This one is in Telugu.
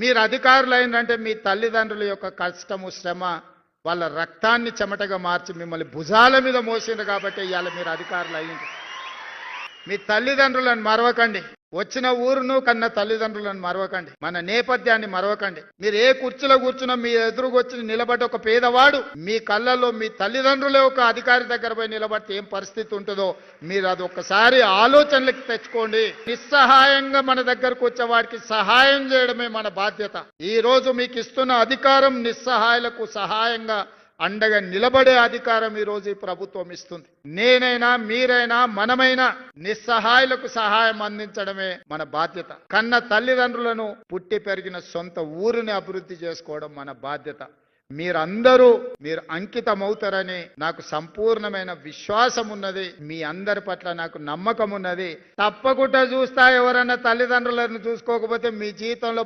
మీరు అధికారులు అయిందంటే మీ తల్లిదండ్రుల యొక్క కష్టము శ్రమ వాళ్ళ రక్తాన్ని చెమటగా మార్చి మిమ్మల్ని భుజాల మీద మోసిండ్రు కాబట్టి ఇవాళ మీరు అధికారులు అయ్యింది. మీ తల్లిదండ్రులను మరవకండి, వచ్చిన ఊరును కన్న తల్లిదండ్రులను మరవకండి, మన నేపథ్యాన్ని మరవకండి. మీరు ఏ కుర్చీలో కూర్చున్నా మీ ఎదురుకొచ్చి నిలబడి ఒక పేదవాడు మీ కళ్ళల్లో మీ తల్లిదండ్రులే ఒక అధికారి దగ్గర పోయి నిలబడితే ఏం పరిస్థితి ఉంటుందో మీరు అది ఒక్కసారి ఆలోచనలకు తెచ్చుకోండి. నిస్సహాయంగా మన దగ్గరకు వచ్చే వాడికి సహాయం చేయడమే మన బాధ్యత. ఈ రోజు మీకు ఇస్తున్న అధికారం నిస్సహాయులకు సహాయంగా అండగా నిలబడే అధికారం ఈ రోజు ఈ ప్రభుత్వం ఇస్తుంది. నేనైనా మీరైనా మనమైనా నిస్సహాయులకు సహాయం అందించడమే మన బాధ్యత. కన్న తల్లిదండ్రులను పుట్టి పెరిగిన సొంత ఊరిని అభివృద్ధి చేసుకోవడం మన బాధ్యత. మీరు అంకితమవుతారని నాకు సంపూర్ణమైన విశ్వాసం ఉన్నది. మీ అందరి పట్ల నాకు నమ్మకం ఉన్నది. తప్పకుండా చూస్తా. ఎవరన్నా తల్లిదండ్రులను చూసుకోకపోతే మీ జీవితంలో